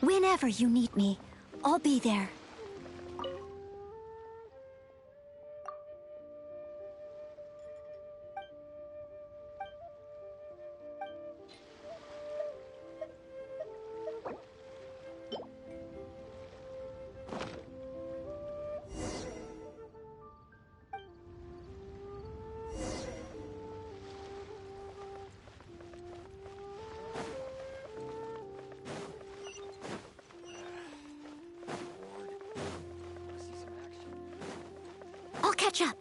Whenever you need me, I'll be there. I'll catch up.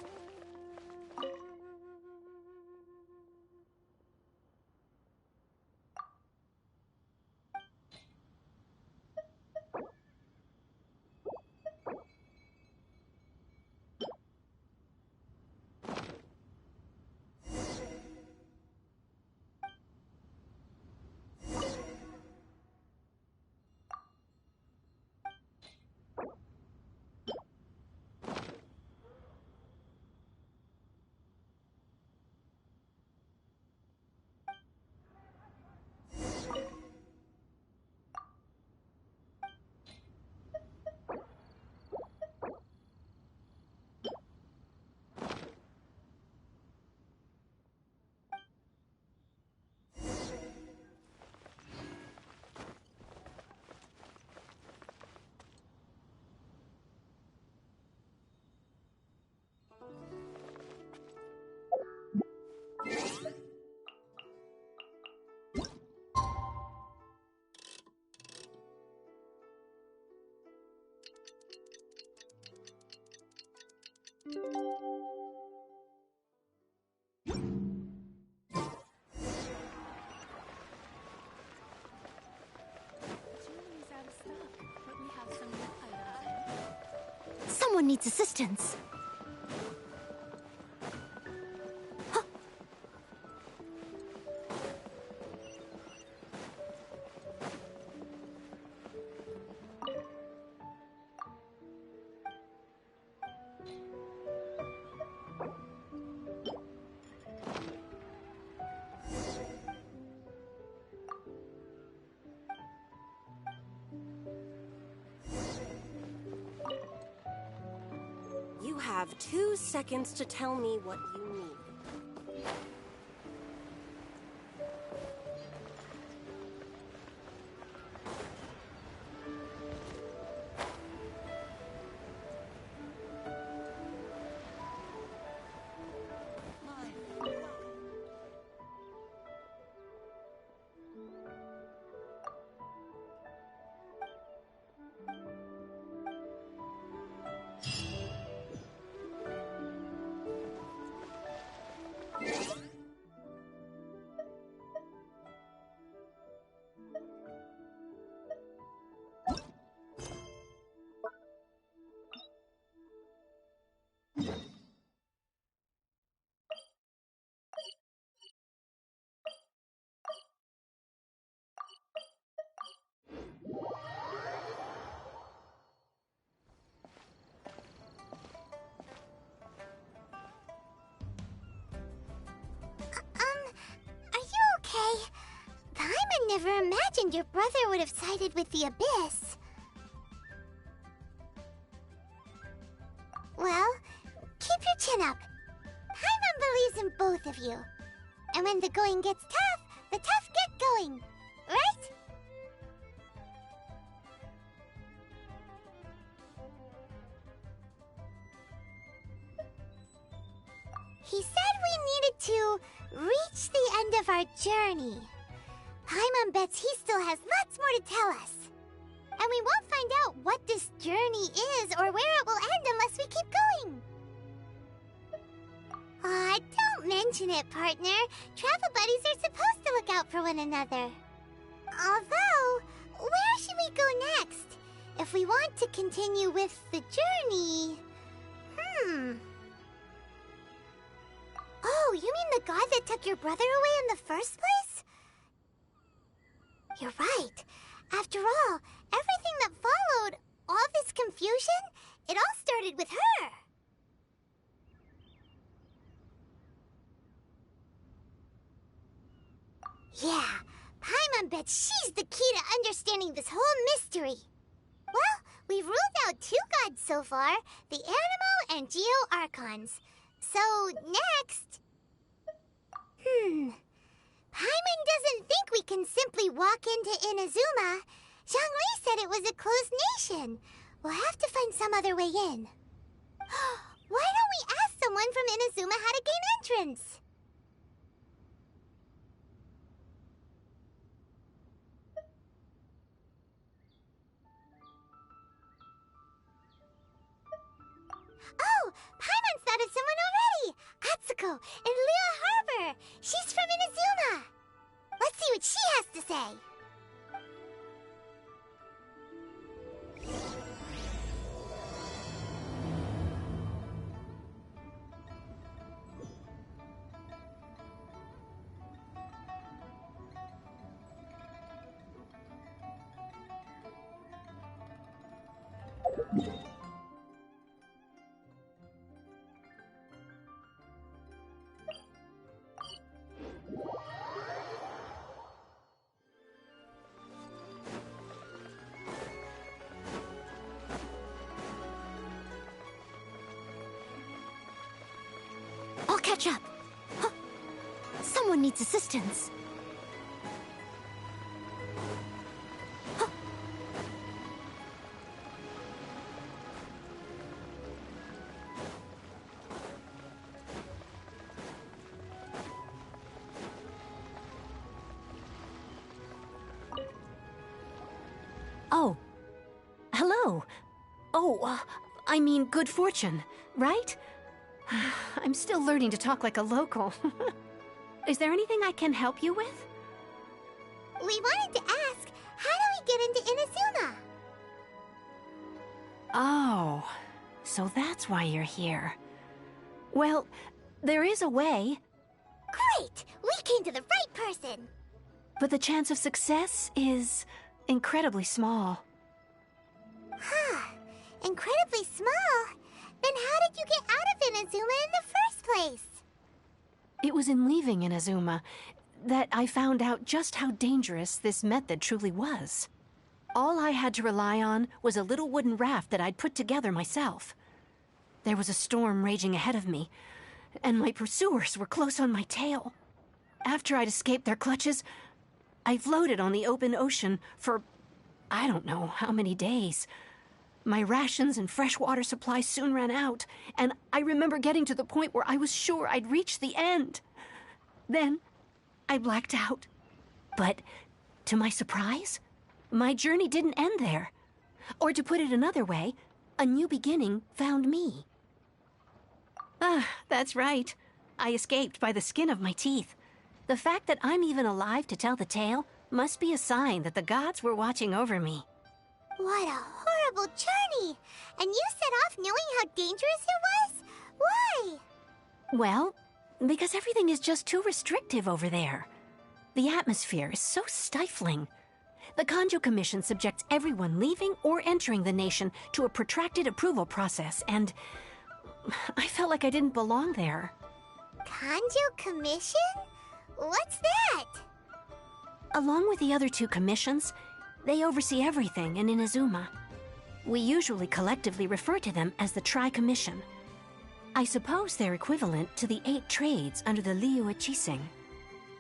Someone needs assistance. Huh. You have 2 seconds to tell me what you need. Are you okay? Paimon never imagined your brother would have sided with the Abyss. Well, keep your chin up. Paimon believes in both of you. And when the going gets tough, the tough get going. Right? He said we needed to reach the end of our journey. Paimon bets he still has lots more to tell us. And we won't find out what this journey is or where it will end unless we keep going. Aw, don't mention it, partner. Travel buddies are supposed to look out for one another. Although, where should we go next? If we want to continue with the journey... Oh, you mean the god that took your brother away in the first place? You're right. After all, everything that followed, all this confusion, it all started with her. Yeah, Paimon bets she's the key to understanding this whole mystery. Well, we've ruled out 2 gods so far, the Animo and Geo Archons. So, next... Paimon doesn't think we can simply walk into Inazuma. Zhongli said it was a closed nation. We'll have to find some other way in. Why don't we ask someone from Inazuma how to gain entrance? Oh, Paimon's thought of someone already! Atsuko in Liyue Harbor! She's from Inazuma! Let's see what she has to say! I'll catch up. Huh. Someone needs assistance. Huh. Oh. Hello. Oh, I mean good fortune, right? I'm still learning to talk like a local. Is there anything I can help you with? We wanted to ask, how do we get into Inazuma? Oh, so that's why you're here. Well, there is a way. Great! We came to the right person! But the chance of success is incredibly small. Huh. Incredibly small? Then how did you get out of Inazuma in the first place? It was in leaving Inazuma that I found out just how dangerous this method truly was. All I had to rely on was a little wooden raft that I'd put together myself. There was a storm raging ahead of me, and my pursuers were close on my tail. After I'd escaped their clutches, I floated on the open ocean for I don't know how many days. My rations and freshwater supplies soon ran out, and I remember getting to the point where I was sure I'd reached the end. Then, I blacked out. But, to my surprise, my journey didn't end there. Or to put it another way, a new beginning found me. Ah, that's right. I escaped by the skin of my teeth. The fact that I'm even alive to tell the tale must be a sign that the gods were watching over me. What a horrible journey! And you set off knowing how dangerous it was? Why? Well, because everything is just too restrictive over there. The atmosphere is so stifling. The Kanjo Commission subjects everyone leaving or entering the nation to a protracted approval process, and I felt like I didn't belong there. Kanjo Commission? What's that? Along with the other 2 commissions, they oversee everything in Inazuma. We usually collectively refer to them as the Tri-Commission. I suppose they're equivalent to the 8 trades under the Liyue Chising.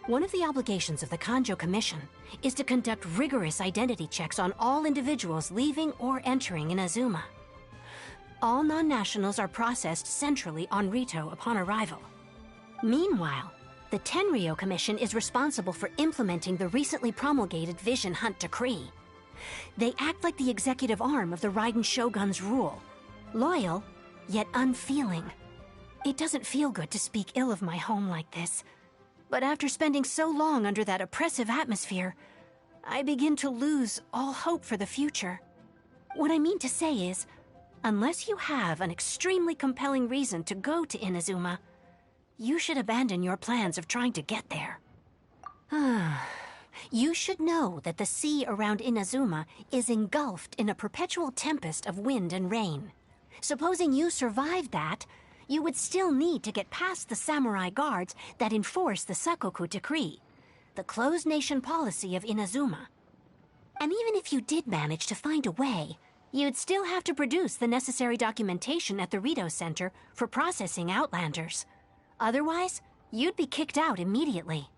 One of the obligations of the Kanjo Commission is to conduct rigorous identity checks on all individuals leaving or entering Inazuma. All non-nationals are processed centrally on Rito upon arrival. Meanwhile, the Tenryo Commission is responsible for implementing the recently promulgated Vision Hunt Decree. They act like the executive arm of the Raiden Shogun's rule. Loyal, yet unfeeling. It doesn't feel good to speak ill of my home like this. But after spending so long under that oppressive atmosphere, I begin to lose all hope for the future. What I mean to say is, unless you have an extremely compelling reason to go to Inazuma, you should abandon your plans of trying to get there. You should know that the sea around Inazuma is engulfed in a perpetual tempest of wind and rain. Supposing you survived that, you would still need to get past the samurai guards that enforce the Sakoku Decree. the closed nation policy of Inazuma. And even if you did manage to find a way, you'd still have to produce the necessary documentation at the Rito Center for processing Outlanders. Otherwise, you'd be kicked out immediately.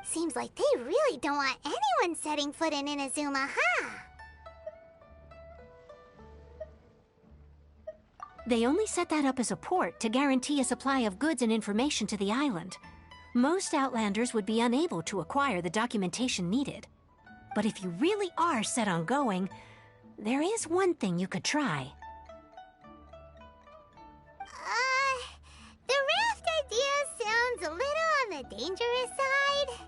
Seems like they really don't want anyone setting foot in Inazuma, huh? They only set that up as a port to guarantee a supply of goods and information to the island. Most Outlanders would be unable to acquire the documentation needed. But if you really are set on going, there is one thing you could try. The raft idea sounds a little on the dangerous side.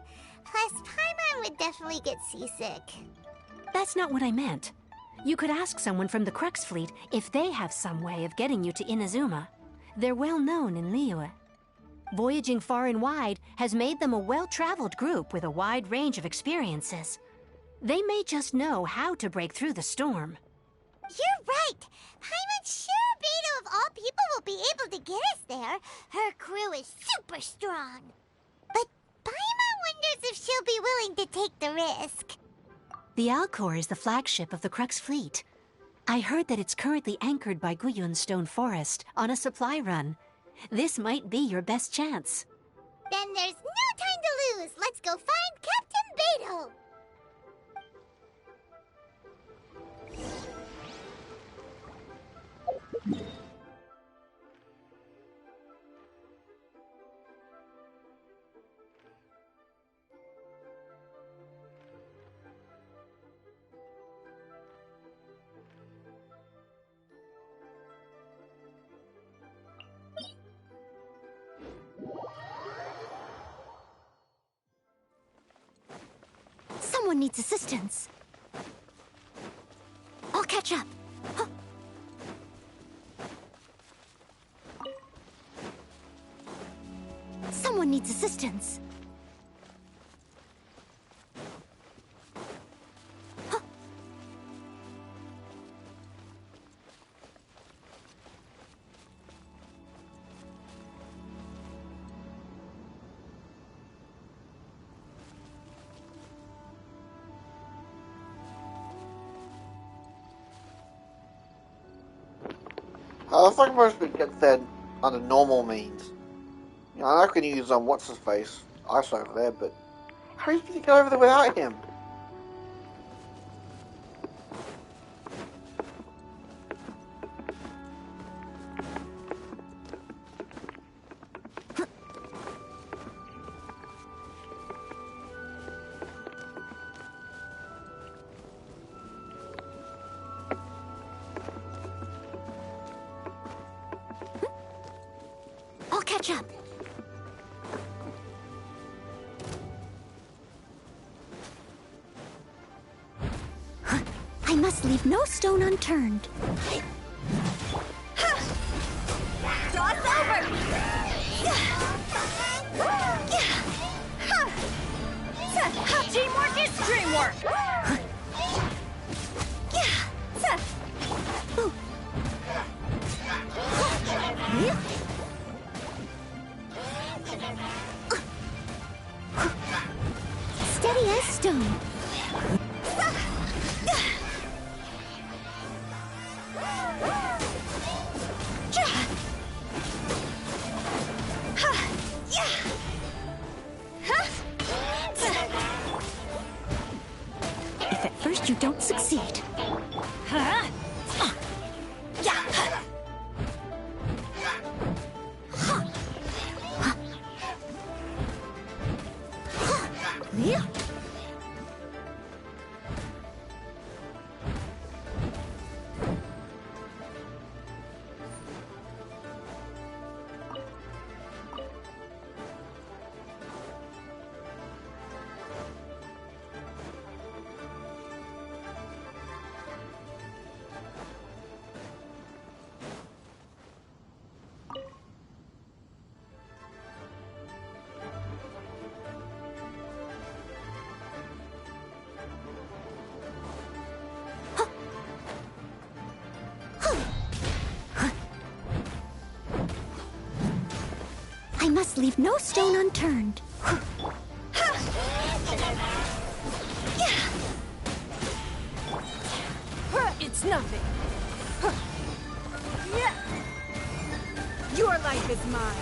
Plus, Paimon would definitely get seasick. That's not what I meant. You could ask someone from the Crux Fleet if they have some way of getting you to Inazuma. They're well known in Liyue. Voyaging far and wide has made them a well-traveled group with a wide range of experiences. They may just know how to break through the storm. You're right! Paimon's sure Beto of all people will be able to get us there. Her crew is super strong. But Paimon wonders if she'll be willing to take the risk. The Alcor is the flagship of the Crux Fleet. I heard that it's currently anchored by Guyun's Stone Forest on a supply run. This might be your best chance. Then there's no time to lose. Let's go find Captain Beto. Someone needs assistance. I'll catch up. Huh. Someone needs assistance. Huh. I think most people get fed under normal means. You know, I can use what's his face, Ice over there, but how are you going to go over there without him? I'll catch up. I must leave no stone unturned. Toss over! Teamwork is dreamwork! Steady as stone. If at first you don't succeed. I must leave no stone unturned. It's nothing. Yeah. Your life is mine.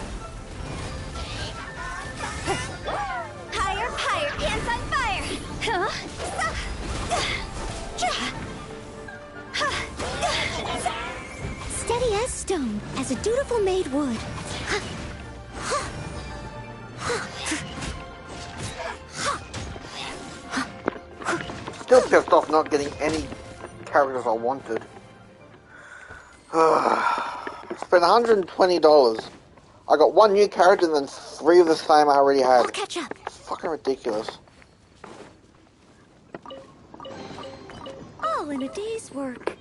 Higher, higher, pants on fire! Steady as stone, as a dutiful maid would. Still pissed off not getting any characters I wanted. Spent $120. I got one new character and then 3 of the same I already had. I'll catch up. It's fucking ridiculous. All in a day's work.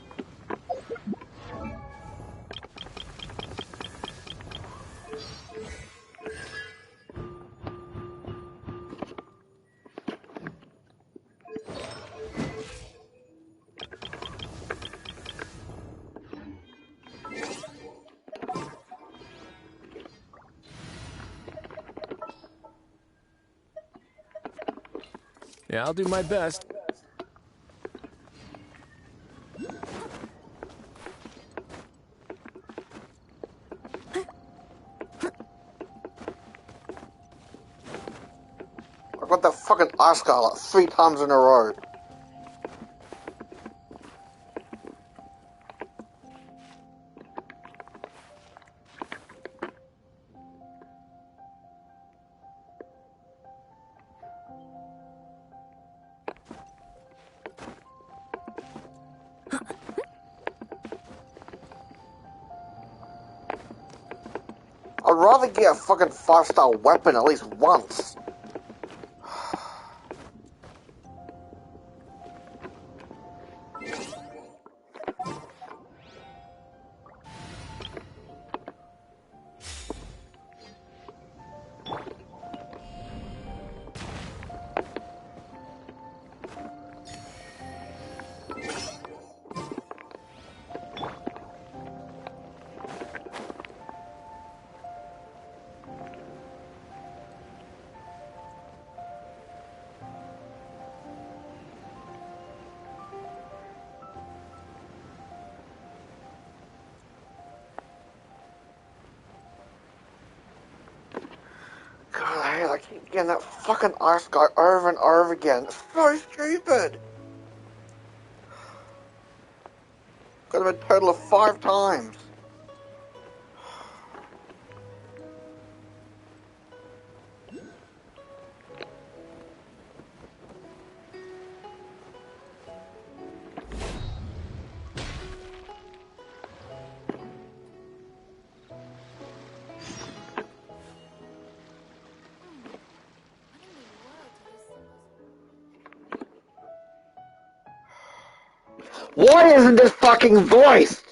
Yeah, I'll do my best. I got that fucking ice scar like 3 times in a row. I'd rather get a fucking 5-star weapon at least once. God, I keep getting that fucking ice guy over and over again. It's so stupid. Got him a total of 5 times. Why isn't this fucking voiced?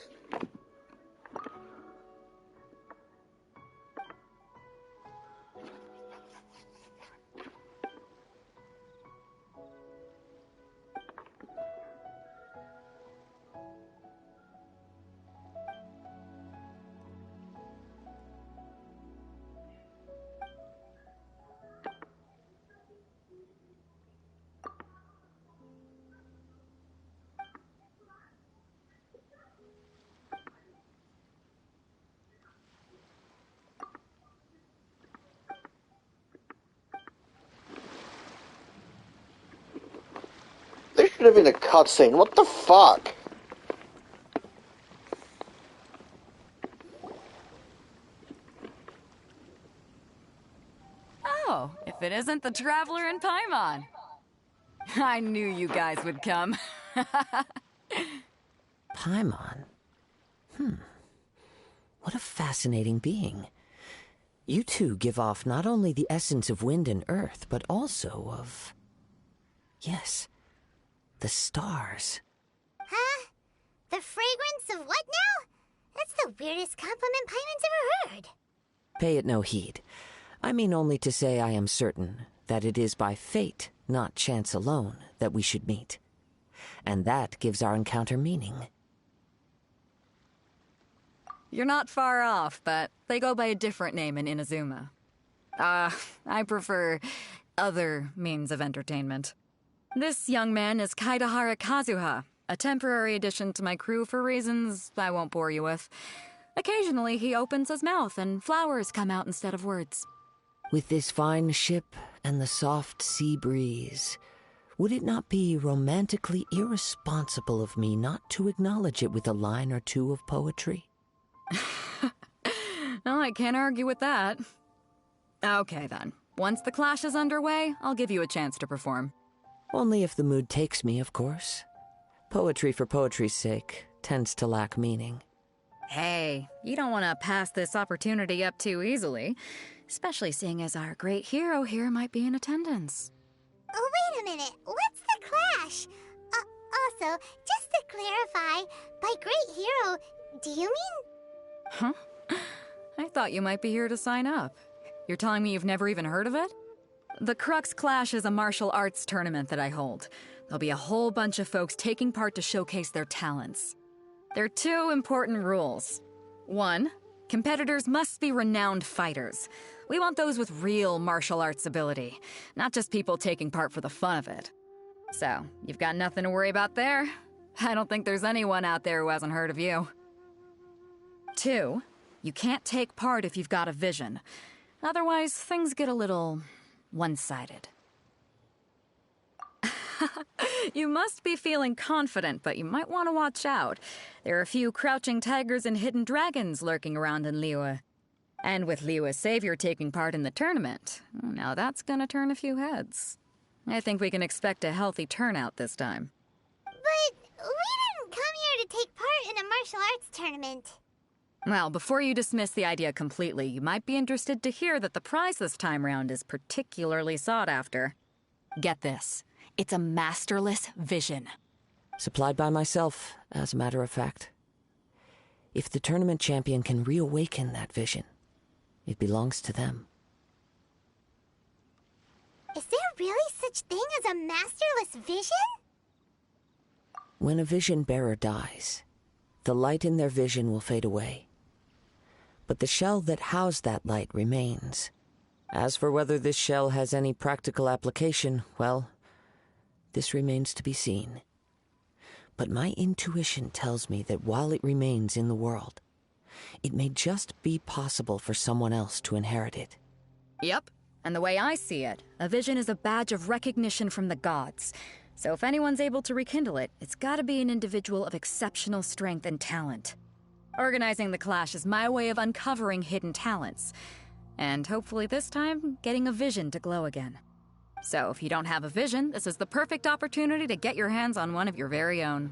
There should have been a cutscene. What the fuck? Oh, if it isn't the Traveler in Paimon. I knew you guys would come. Paimon? What a fascinating being. You two give off not only the essence of wind and earth, but also of... yes, the stars. Huh? The fragrance of what now? That's the weirdest compliment Paimon's ever heard. Pay it no heed. I mean only to say I am certain that it is by fate, not chance alone, that we should meet. And that gives our encounter meaning. You're not far off, but they go by a different name in Inazuma. I prefer other means of entertainment. This young man is Kaidahara Kazuha, A temporary addition to my crew for reasons I won't bore you with. Occasionally, he opens his mouth and flowers come out instead of words. With this fine ship and the soft sea breeze, would it not be romantically irresponsible of me not to acknowledge it with a line or two of poetry? Well, I can't argue with that. Okay, then. Once the clash is underway, I'll give you a chance to perform. Only if the mood takes me, of course. Poetry for poetry's sake tends to lack meaning. Hey, you don't want to pass this opportunity up too easily, especially seeing as our great hero here might be in attendance. Oh, wait a minute. What's the clash? Also, just to clarify, by great hero, do you mean... Huh? I thought you might be here to sign up. You're telling me you've never even heard of it? The Crux Clash is a martial arts tournament that I hold. There'll be a whole bunch of folks taking part to showcase their talents. There are 2 important rules. 1, competitors must be renowned fighters. We want those with real martial arts ability, not just people taking part for the fun of it. So, you've got nothing to worry about there. I don't think there's anyone out there who hasn't heard of you. 2, you can't take part if you've got a vision. Otherwise, things get a little one-sided. You must be feeling confident, but you might want to watch out. There are a few crouching tigers and hidden dragons lurking around in Liyue. And with Liyue's savior taking part in the tournament, now that's gonna turn a few heads. I think we can expect a healthy turnout this time. But we didn't come here to take part in a martial arts tournament. Well, before you dismiss the idea completely, you might be interested to hear that the prize this time round is particularly sought after. Get this. It's a masterless vision. Supplied by myself, as a matter of fact. If the tournament champion can reawaken that vision, it belongs to them. Is there really such thing as a masterless vision? When a vision bearer dies, the light in their vision will fade away. But the shell that housed that light remains. As for whether this shell has any practical application, well, this remains to be seen. But my intuition tells me that while it remains in the world, it may just be possible for someone else to inherit it. Yep, and the way I see it, a vision is a badge of recognition from the gods. So if anyone's able to rekindle it, it's gotta be an individual of exceptional strength and talent. Organizing the clash is my way of uncovering hidden talents. And hopefully this time, getting a vision to glow again. So if you don't have a vision, this is the perfect opportunity to get your hands on one of your very own.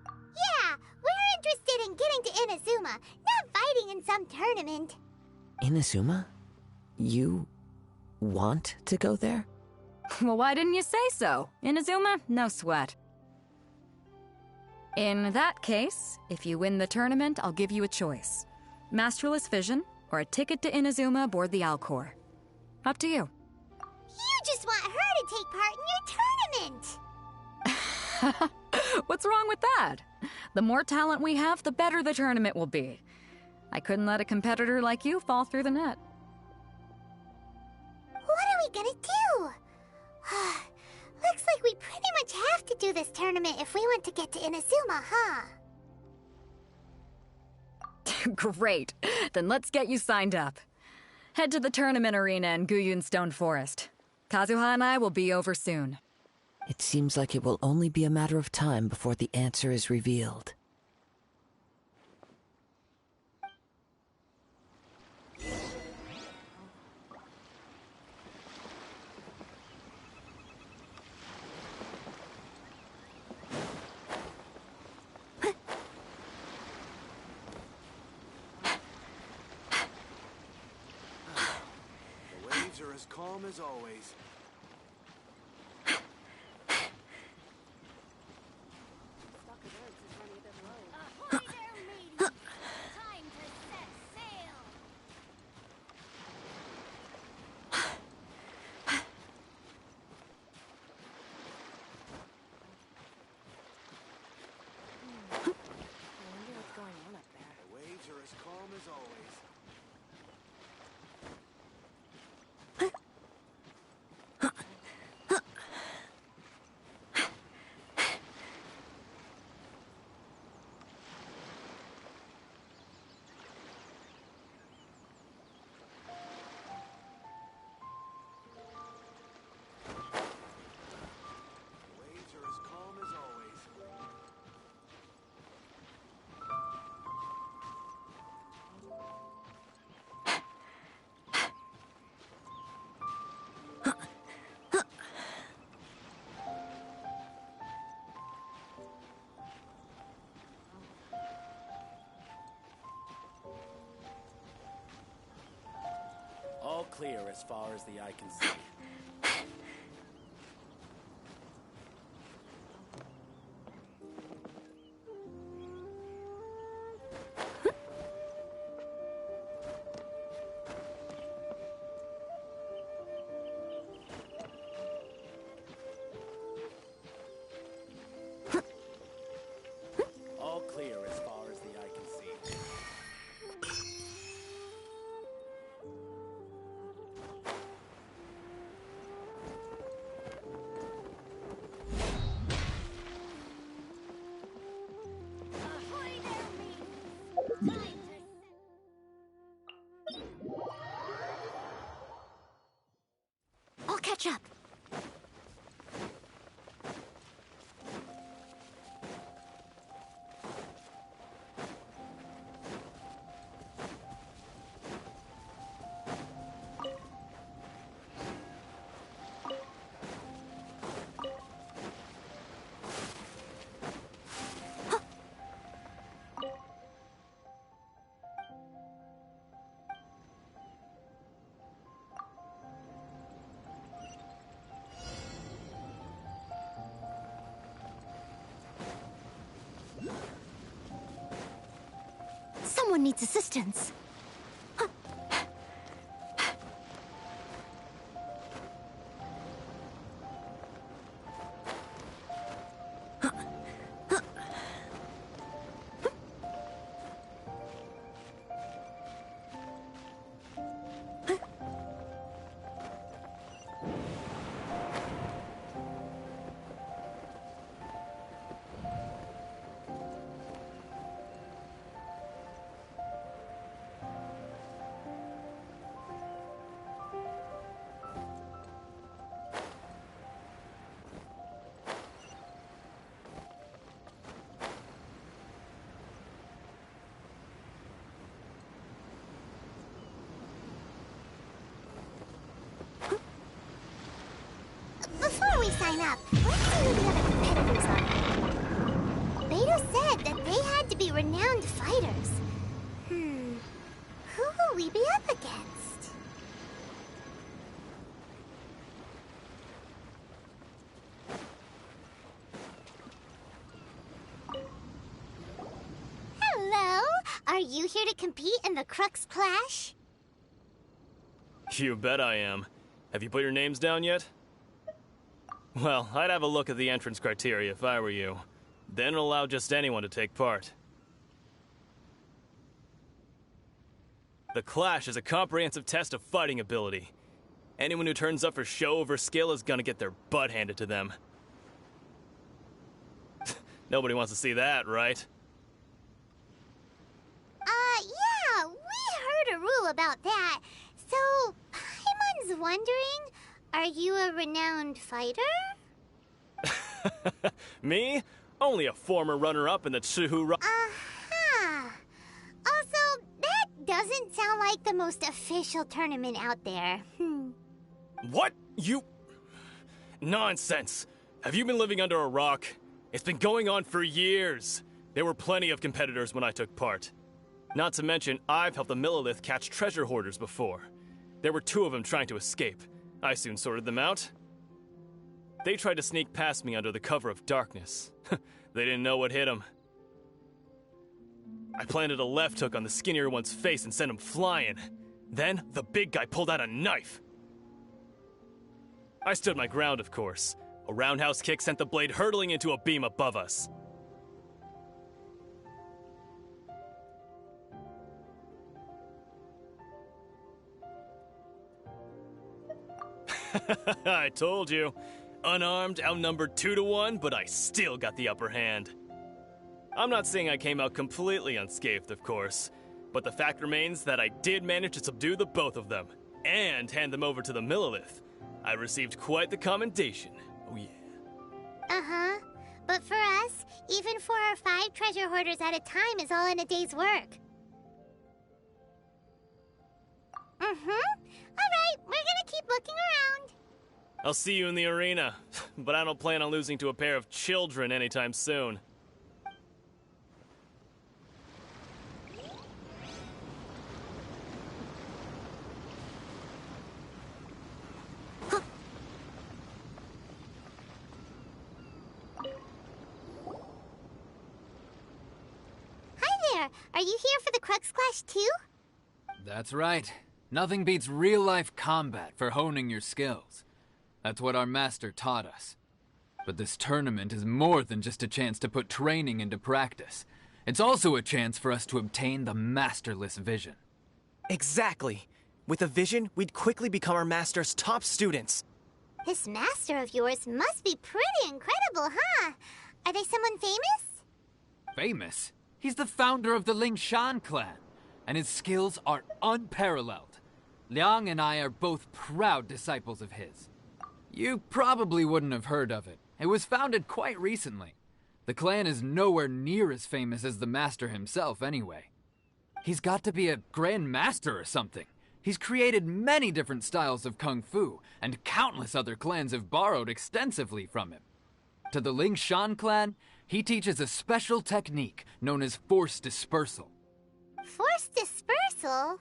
Yeah, we're interested in getting to Inazuma, not fighting in some tournament. Inazuma? You want to go there? Well, why didn't you say so? Inazuma? No sweat. In that case, if you win the tournament, I'll give you a choice. Masterless Vision, or a ticket to Inazuma aboard the Alcor. Up to you. You just want her to take part in your tournament! What's wrong with that? The more talent we have, the better the tournament will be. I couldn't let a competitor like you fall through the net. What are we gonna do? Looks like we pretty much have to do this tournament if we want to get to Inazuma, huh? Great. Then let's get you signed up. Head to the tournament arena in Guyun Stone Forest. Kazuha and I will be over soon. It seems like it will only be a matter of time before the answer is revealed. As calm as always. The waves are as calm as always. clear as far as the eye can see. All clear as far as the eye can see. I'll catch up. Someone needs assistance. Before we sign up, let's see who the other competitors are. Beto said that they had to be renowned fighters. Who will we be up against? Hello? Are you here to compete in the Crux Clash? You bet I am. Have you put your names down yet? Well, I'd have a look at the entrance criteria if I were you. Then allow just anyone to take part. The Clash is a comprehensive test of fighting ability. Anyone who turns up for show over skill is gonna get their butt handed to them. Nobody wants to see that, right? Yeah, we heard a rule about that. So, Paimon's wondering, are you a renowned fighter? Me? Only a former runner-up in the Chihu. Uh-huh. Also, that doesn't sound like the most official tournament out there. What? You... Nonsense. Have you been living under a rock? It's been going on for years. There were plenty of competitors when I took part. Not to mention, I've helped the Millilith catch treasure hoarders before. There were 2 of them trying to escape. I soon sorted them out. They tried to sneak past me under the cover of darkness. They didn't know what hit them. I planted a left hook on the skinnier one's face and sent him flying. Then, the big guy pulled out a knife. I stood my ground, of course. A roundhouse kick sent the blade hurtling into a beam above us. I told you. Unarmed, outnumbered 2 to 1, but I still got the upper hand. I'm not saying I came out completely unscathed, of course, but the fact remains that I did manage to subdue the both of them, and hand them over to the Millilith. I received quite the commendation. Oh yeah. Uh-huh. But for us, even 4 or 5 treasure hoarders at a time is all in a day's work. Alright, we're gonna keep looking around. I'll see you in the arena, but I don't plan on losing to a pair of children anytime soon. Are you here for the Crux Clash too? That's right. Nothing beats real-life combat for honing your skills. That's what our master taught us. But this tournament is more than just a chance to put training into practice. It's also a chance for us to obtain the masterless vision. Exactly. With a vision, we'd quickly become our master's top students. This master of yours must be pretty incredible, huh? Are they someone famous? Famous? He's the founder of the Lingshan clan, and his skills are unparalleled. Liang and I are both proud disciples of his. You probably wouldn't have heard of it. It was founded quite recently. The clan is nowhere near as famous as the master himself anyway. He's got to be a grand master or something. He's created many different styles of kung fu, and countless other clans have borrowed extensively from him. To the Lingshan clan, he teaches a special technique known as force dispersal. Force dispersal?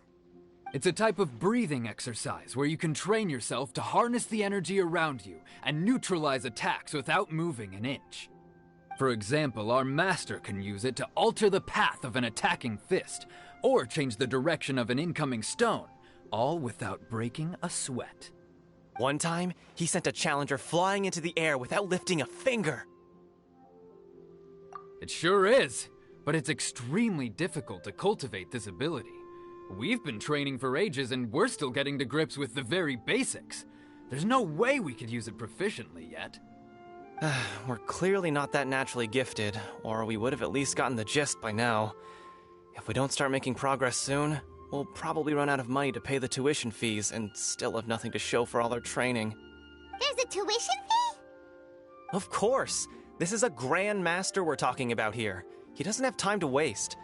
It's a type of breathing exercise where you can train yourself to harness the energy around you and neutralize attacks without moving an inch. For example, our master can use it to alter the path of an attacking fist, or change the direction of an incoming stone, all without breaking a sweat. One time, he sent a challenger flying into the air without lifting a finger. It sure is, but it's extremely difficult to cultivate this ability. We've been training for ages and we're still getting to grips with the very basics. There's no way we could use it proficiently yet. We're clearly not that naturally gifted, or we would have at least gotten the gist by now. If we don't start making progress soon, we'll probably run out of money to pay the tuition fees and still have nothing to show for all our training. There's a tuition fee? Of course! This is a Grand Master we're talking about here. He doesn't have time to waste.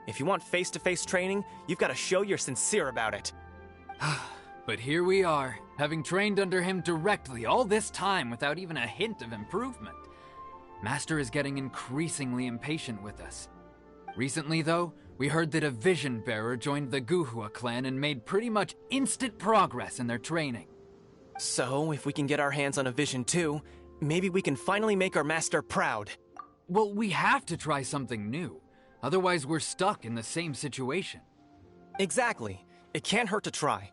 If you want face-to-face training, you've got to show you're sincere about it. But here we are, having trained under him directly all this time without even a hint of improvement. Master is getting increasingly impatient with us. Recently, though, we heard that a vision bearer joined the Guhua clan and made pretty much instant progress in their training. So, if we can get our hands on a vision too, maybe we can finally make our master proud. Well, we have to try something new. Otherwise, we're stuck in the same situation. Exactly. It can't hurt to try.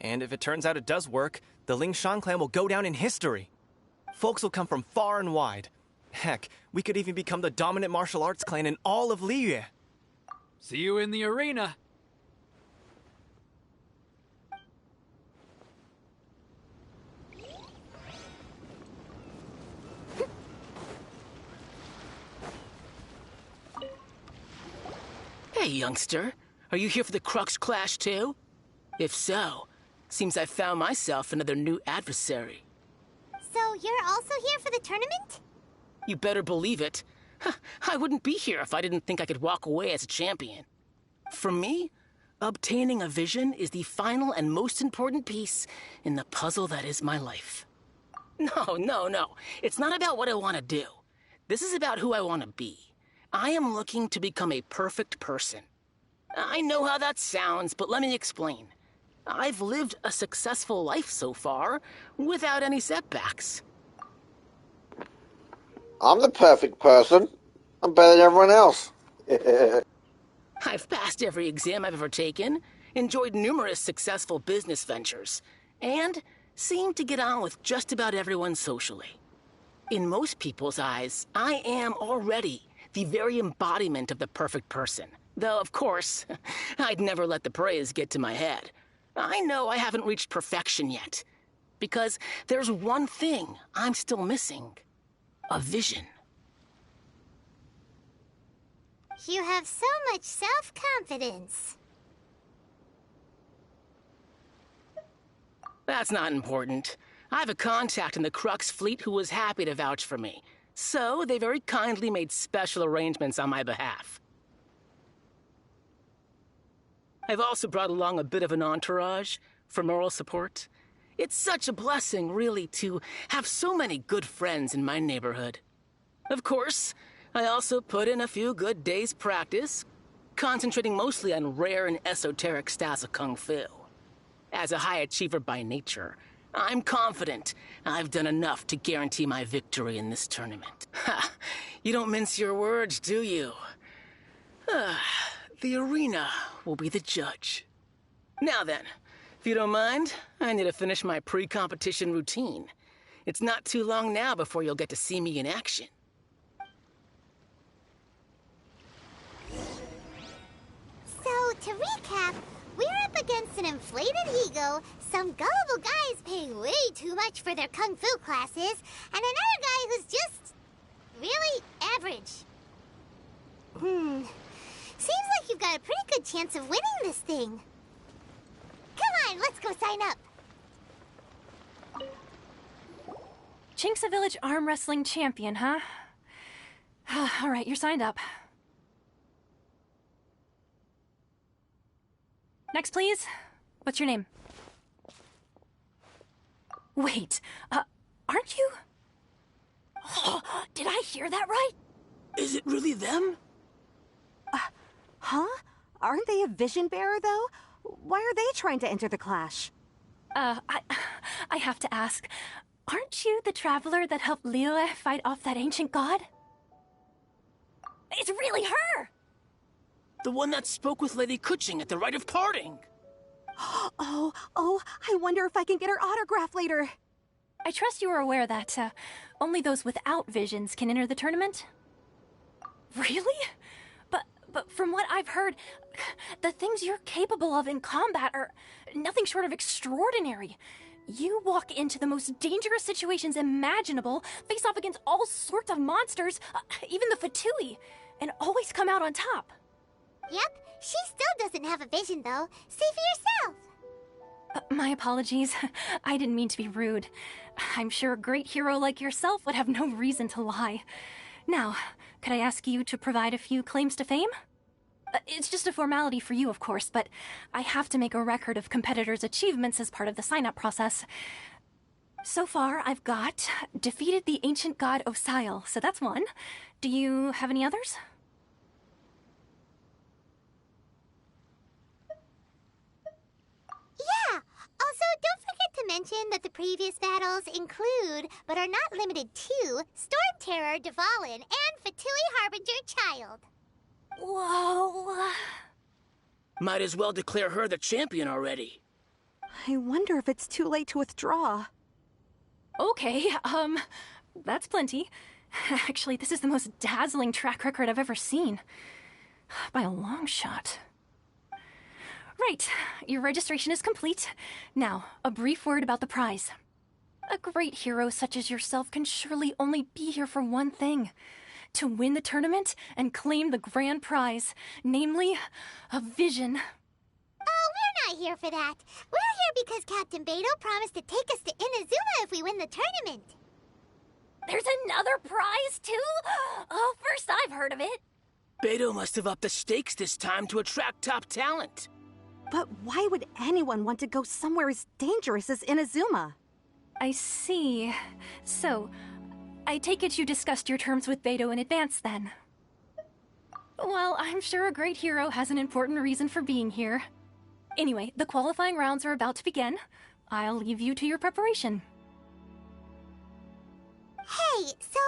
And if it turns out it does work, the Lingshan clan will go down in history. Folks will come from far and wide. Heck, we could even become the dominant martial arts clan in all of Liyue. See you in the arena. Hey, youngster. Are you here for the Crux Clash too? If so, seems I found myself another new adversary. So you're also here for the tournament? You better believe it. I wouldn't be here if I didn't think I could walk away as a champion. For me, obtaining a vision is the final and most important piece in the puzzle that is my life. No. It's not about what I want to do. This is about who I want to be. I am looking to become a perfect person. I know how that sounds, but let me explain. I've lived a successful life so far, without any setbacks. I'm the perfect person. I'm better than everyone else. I've passed every exam I've ever taken, enjoyed numerous successful business ventures, and seem to get on with just about everyone socially. In most people's eyes, I am already the very embodiment of the perfect person. Though, of course, I'd never let the praise get to my head. I know I haven't reached perfection yet, because there's one thing I'm still missing. A vision. You have so much self-confidence. That's not important. I have a contact in the Crux fleet who was happy to vouch for me. So they very kindly made special arrangements on my behalf. I've also brought along a bit of an entourage for moral support. It's such a blessing, really, to have so many good friends in my neighborhood. Of course, I also put in a few good days' practice, concentrating mostly on rare and esoteric styles of kung fu. As a high achiever by nature, I'm confident I've done enough to guarantee my victory in this tournament. Ha! You don't mince your words, do you? The arena will be the judge. Now then, if you don't mind, I need to finish my pre-competition routine. It's not too long now before you'll get to see me in action. So, to recap, we're up against an inflated ego, some gullible guys paying way too much for their kung fu classes, and another guy who's just really average. Seems like you've got a pretty good chance of winning this thing. Come on, let's go sign up. Chinksa Village Arm Wrestling Champion, huh? All right, you're signed up. Next, please. What's your name? Wait, aren't you? Did I hear that right? Is it really them? Huh? Aren't they a vision bearer, though? Why are they trying to enter the clash? I have to ask, aren't you the traveler that helped Liyue fight off that ancient god? It's really her! The one that spoke with Lady Kuching at the rite of parting. Oh, I wonder if I can get her autograph later. I trust you are aware that, only those without visions can enter the tournament? Really? But from what I've heard, the things you're capable of in combat are nothing short of extraordinary. You walk into the most dangerous situations imaginable, face off against all sorts of monsters, even the Fatui, and always come out on top. Yep, she still doesn't have a vision, though. See for yourself. My apologies. I didn't mean to be rude. I'm sure a great hero like yourself would have no reason to lie. Now, could I ask you to provide a few claims to fame? It's just a formality for you, of course, but I have to make a record of competitors' achievements as part of the sign-up process. So far, I've got defeated the ancient god Osial, so that's one. Do you have any others? Yeah! Also, don't forget to mention that the previous battles include, but are not limited to, Storm Terror, Dvalin, and Fatui Harbinger Child. Whoa! Might as well declare her the champion already. I wonder if it's too late to withdraw. Okay, that's plenty. Actually, this is the most dazzling track record I've ever seen. By a long shot. Right, your registration is complete. Now, a brief word about the prize. A great hero such as yourself can surely only be here for one thing. To win the tournament and claim the grand prize, namely, a vision. Oh, we're not here for that. We're here because Captain Beto promised to take us to Inazuma if we win the tournament. There's another prize, too? Oh, first I've heard of it. Beto must have upped the stakes this time to attract top talent. But why would anyone want to go somewhere as dangerous as Inazuma? I see. So, I take it you discussed your terms with Beto in advance, then? Well, I'm sure a great hero has an important reason for being here. Anyway, the qualifying rounds are about to begin. I'll leave you to your preparation. Hey, so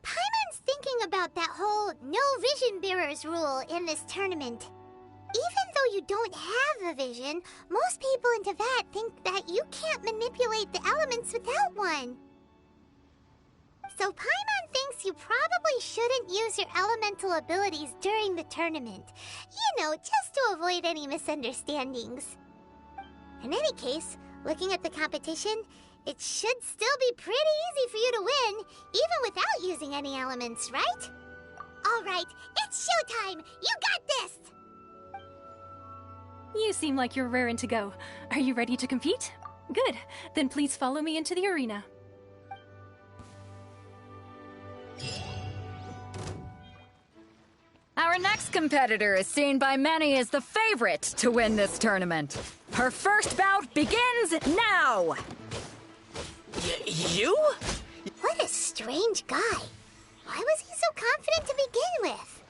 Paimon's thinking about that whole no vision bearers rule in this tournament. Even though you don't have a vision, most people in Teyvat think that you can't manipulate the elements without one. So Paimon thinks you probably shouldn't use your elemental abilities during the tournament. You know, just to avoid any misunderstandings. In any case, looking at the competition, it should still be pretty easy for you to win, even without using any elements, right? Alright, it's showtime! You got this! You seem like you're raring to go. Are you ready to compete? Good. Then please follow me into the arena. Our next competitor is seen by many as the favorite to win this tournament. Her first bout begins now! You? What a strange guy. Why was he so confident to begin with?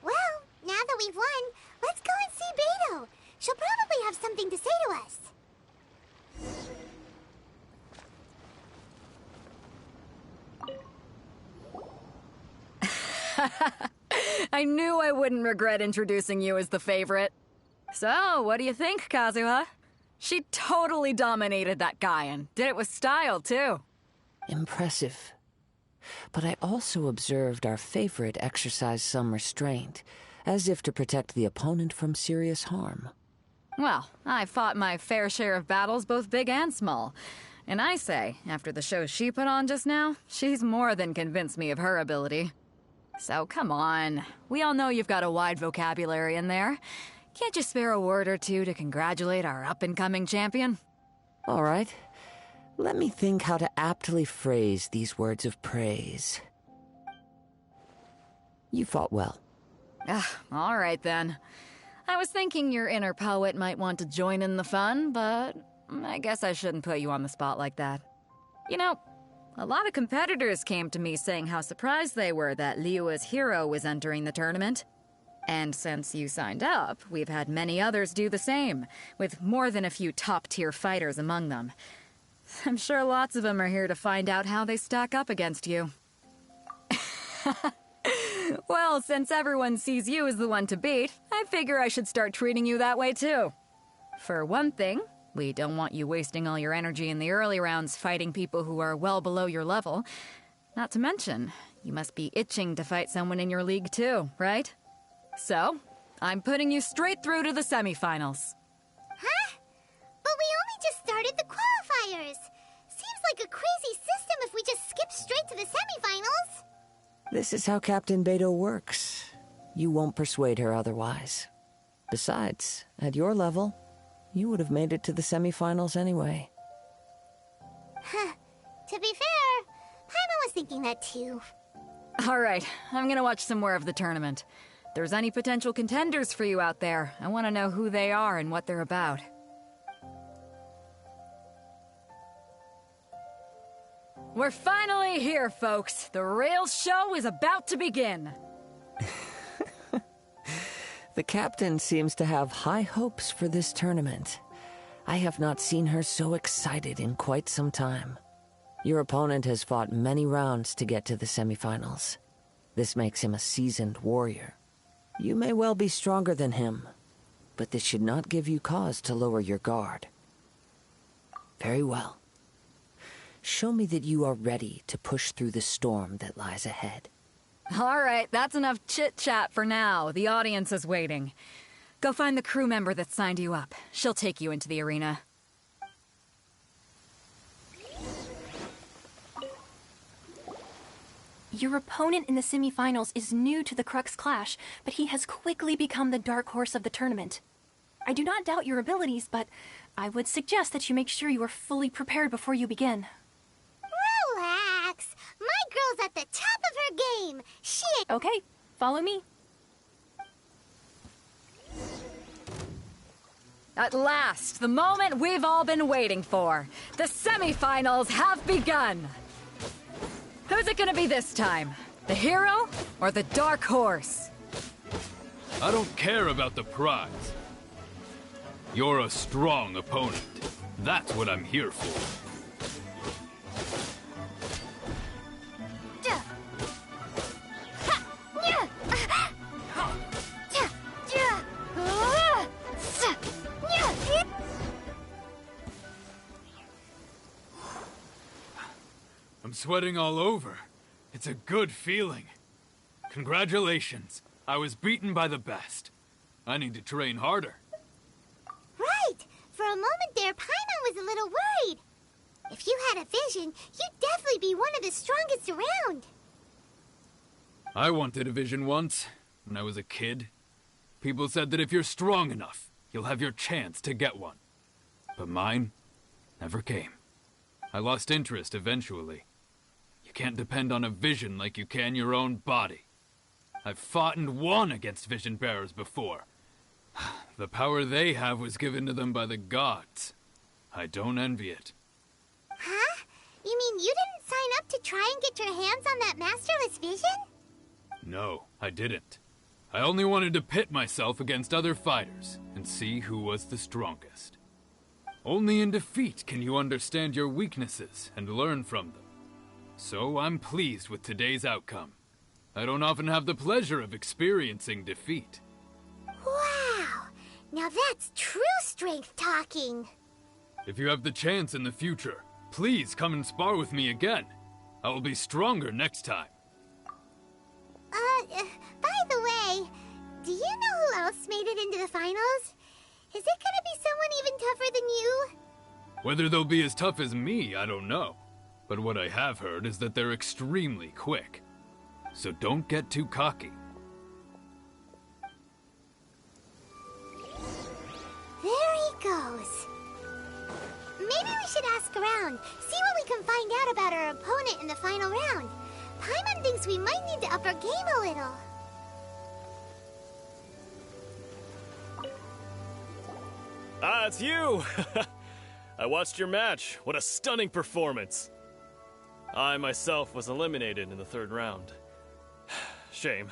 Well, now that we've won, let's go and see Beto. She'll probably have something to say to us. I knew I wouldn't regret introducing you as the favorite. So, what do you think, Kazuha? She totally dominated that guy and did it with style, too. Impressive. But I also observed our favorite exercise some restraint, as if to protect the opponent from serious harm. Well, I fought my fair share of battles, both big and small. And I say, after the show she put on just now, she's more than convinced me of her ability. So come on, we all know you've got a wide vocabulary in there. Can't you spare a word or two to congratulate our up-and-coming champion? All right. Let me think how to aptly phrase these words of praise. You fought well. All right then. I was thinking your inner poet might want to join in the fun, but I guess I shouldn't put you on the spot like that. You know, a lot of competitors came to me saying how surprised they were that Liyue's hero was entering the tournament. And since you signed up, we've had many others do the same, with more than a few top-tier fighters among them. I'm sure lots of them are here to find out how they stack up against you. Well, since everyone sees you as the one to beat, I figure I should start treating you that way too. For one thing, we don't want you wasting all your energy in the early rounds fighting people who are well below your level. Not to mention, you must be itching to fight someone in your league too, right? So, I'm putting you straight through to the semifinals. Huh? But we only just started the qualifiers. Seems like a crazy system if we just skip straight to the semifinals. This is how Captain Beto works. You won't persuade her otherwise. Besides, at your level, you would have made it to the semifinals anyway. Huh. To be fair, Paimon was thinking that too. Alright, I'm gonna watch some more of the tournament. If there's any potential contenders for you out there, I want to know who they are and what they're about. We're finally here, folks. The real show is about to begin. The captain seems to have high hopes for this tournament. I have not seen her so excited in quite some time. Your opponent has fought many rounds to get to the semifinals. This makes him a seasoned warrior. You may well be stronger than him, but this should not give you cause to lower your guard. Very well. Show me that you are ready to push through the storm that lies ahead. All right, that's enough chit-chat for now. The audience is waiting. Go find the crew member that signed you up. She'll take you into the arena. Your opponent in the semifinals is new to the Crux Clash, but he has quickly become the dark horse of the tournament. I do not doubt your abilities, but I would suggest that you make sure you are fully prepared before you begin. Relax. My girl's at the top of her game. Okay, follow me. At last, the moment we've all been waiting for. The semifinals have begun. Who's it gonna be this time? The hero or the dark horse? I don't care about the prize. You're a strong opponent. That's what I'm here for. I'm sweating all over. It's a good feeling. Congratulations. I was beaten by the best. I need to train harder. Right. For a moment there, Paimon was a little worried. If you had a vision, you'd definitely be one of the strongest around. I wanted a vision once, when I was a kid. People said that if you're strong enough, you'll have your chance to get one. But mine never came. I lost interest eventually. You can't depend on a vision like you can your own body. I've fought and won against vision bearers before. The power they have was given to them by the gods. I don't envy it. Huh? You mean you didn't sign up to try and get your hands on that masterless vision? No, I didn't. I only wanted to pit myself against other fighters and see who was the strongest. Only in defeat can you understand your weaknesses and learn from them. So I'm pleased with today's outcome. I don't often have the pleasure of experiencing defeat. Wow! Now that's true strength talking. If you have the chance in the future, please come and spar with me again. I will be stronger next time. By the way, do you know who else made it into the finals? Is it gonna be someone even tougher than you? Whether they'll be as tough as me, I don't know. But what I have heard is that they're extremely quick. So don't get too cocky. There he goes. Maybe we should ask around, see what we can find out about our opponent in the final round. Paimon thinks we might need to up our game a little. Ah, it's you! I watched your match. What a stunning performance. I myself was eliminated in the third round. Shame.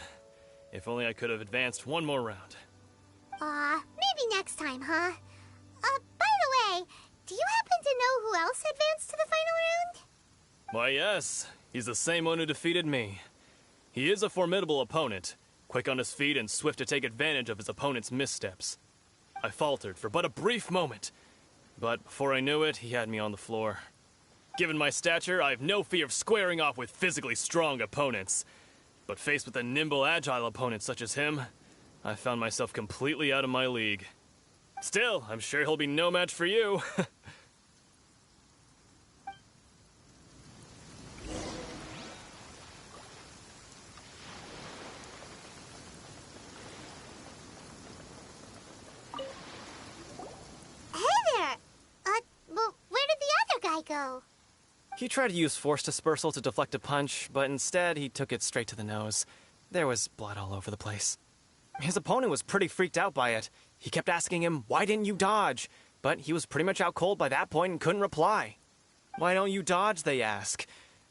If only I could have advanced one more round. Maybe next time, huh? By the way, do you happen to know who else advanced to the final round? Why, yes. He's the same one who defeated me. He is a formidable opponent, quick on his feet and swift to take advantage of his opponent's missteps. I faltered for but a brief moment, but before I knew it, he had me on the floor. Given my stature, I have no fear of squaring off with physically strong opponents. But faced with a nimble, agile opponent such as him, I found myself completely out of my league. Still, I'm sure he'll be no match for you. Well, where did the other guy go? He tried to use force dispersal to deflect a punch, but instead he took it straight to the nose. There was blood all over the place. His opponent was pretty freaked out by it. He kept asking him, "Why didn't you dodge?" But he was pretty much out cold by that point and couldn't reply. "Why don't you dodge?" they ask.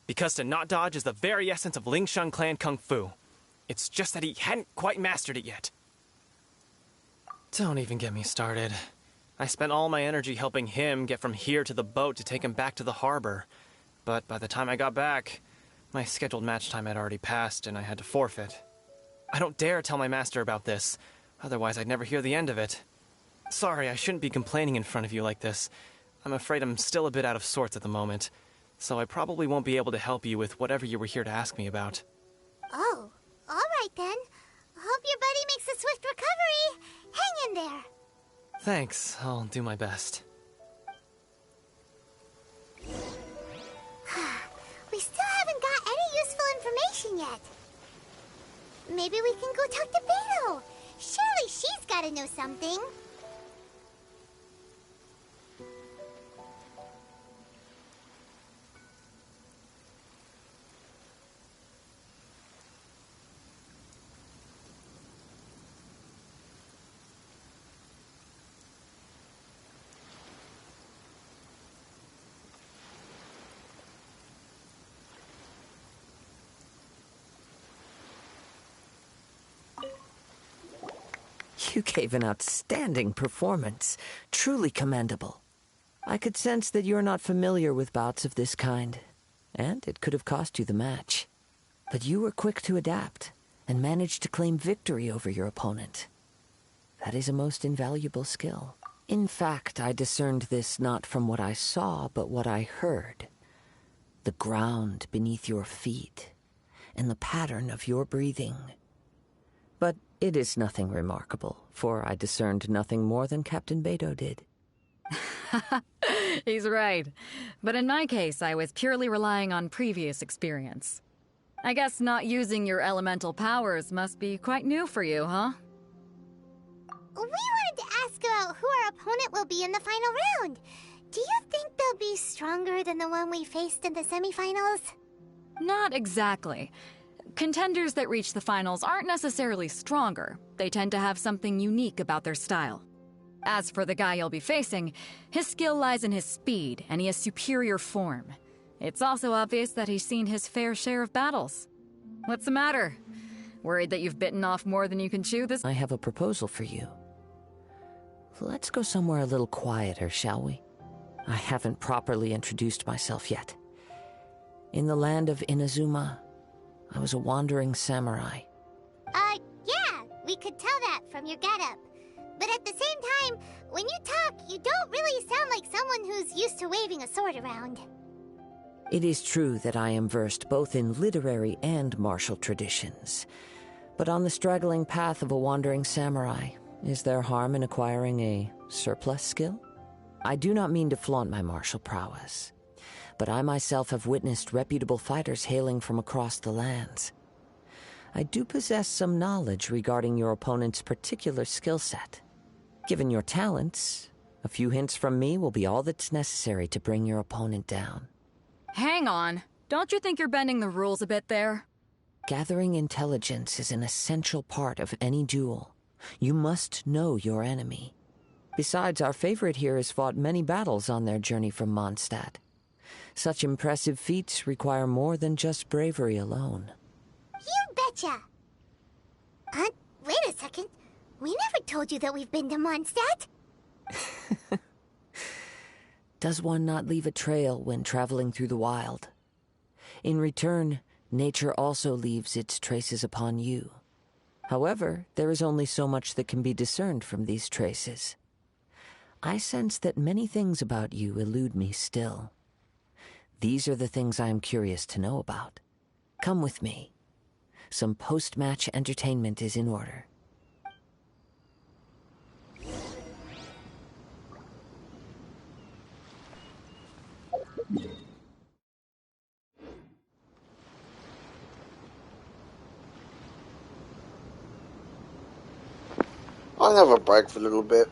Because to not dodge is the very essence of Lingshan clan kung fu. It's just that he hadn't quite mastered it yet. Don't even get me started. I spent all my energy helping him get from here to the boat to take him back to the harbor. But by the time I got back, my scheduled match time had already passed and I had to forfeit. I don't dare tell my master about this, otherwise I'd never hear the end of it. Sorry, I shouldn't be complaining in front of you like this. I'm afraid I'm still a bit out of sorts at the moment, so I probably won't be able to help you with whatever you were here to ask me about. Oh, alright then. Hope your buddy makes a swift recovery. Hang in there. Thanks, I'll do my best. We still haven't got any useful information yet. Maybe we can go talk to Beto. Surely she's gotta know something. You gave an outstanding performance. Truly commendable. I could sense that you're not familiar with bouts of this kind, and it could have cost you the match. But you were quick to adapt, and managed to claim victory over your opponent. That is a most invaluable skill. In fact, I discerned this not from what I saw, but what I heard. The ground beneath your feet, and the pattern of your breathing. But it is nothing remarkable, for I discerned nothing more than Captain Beto did. He's right. But in my case, I was purely relying on previous experience. I guess not using your elemental powers must be quite new for you, huh? We wanted to ask about who our opponent will be in the final round. Do you think they'll be stronger than the one we faced in the semifinals? Not exactly. Contenders that reach the finals aren't necessarily stronger. They tend to have something unique about their style. As for the guy you'll be facing, his skill lies in his speed, and he has superior form. It's also obvious that he's seen his fair share of battles. What's the matter? Worried that you've bitten off more than you can chew this? I have a proposal for you. Let's go somewhere a little quieter, shall we? I haven't properly introduced myself yet. In the land of Inazuma, I was a wandering samurai. Yeah, we could tell that from your getup. But at the same time, when you talk, you don't really sound like someone who's used to waving a sword around. It is true that I am versed both in literary and martial traditions. But on the straggling path of a wandering samurai, is there harm in acquiring a surplus skill? I do not mean to flaunt my martial prowess, but I myself have witnessed reputable fighters hailing from across the lands. I do possess some knowledge regarding your opponent's particular skill set. Given your talents, a few hints from me will be all that's necessary to bring your opponent down. Hang on. Don't you think you're bending the rules a bit there? Gathering intelligence is an essential part of any duel. You must know your enemy. Besides, our favorite here has fought many battles on their journey from Mondstadt. Such impressive feats require more than just bravery alone. You betcha! Wait a second. We never told you that we've been to Mondstadt. Does one not leave a trail when traveling through the wild? In return, nature also leaves its traces upon you. However, there is only so much that can be discerned from these traces. I sense that many things about you elude me still. These are the things I am curious to know about. Come with me. Some post-match entertainment is in order. I'll have a break for a little bit.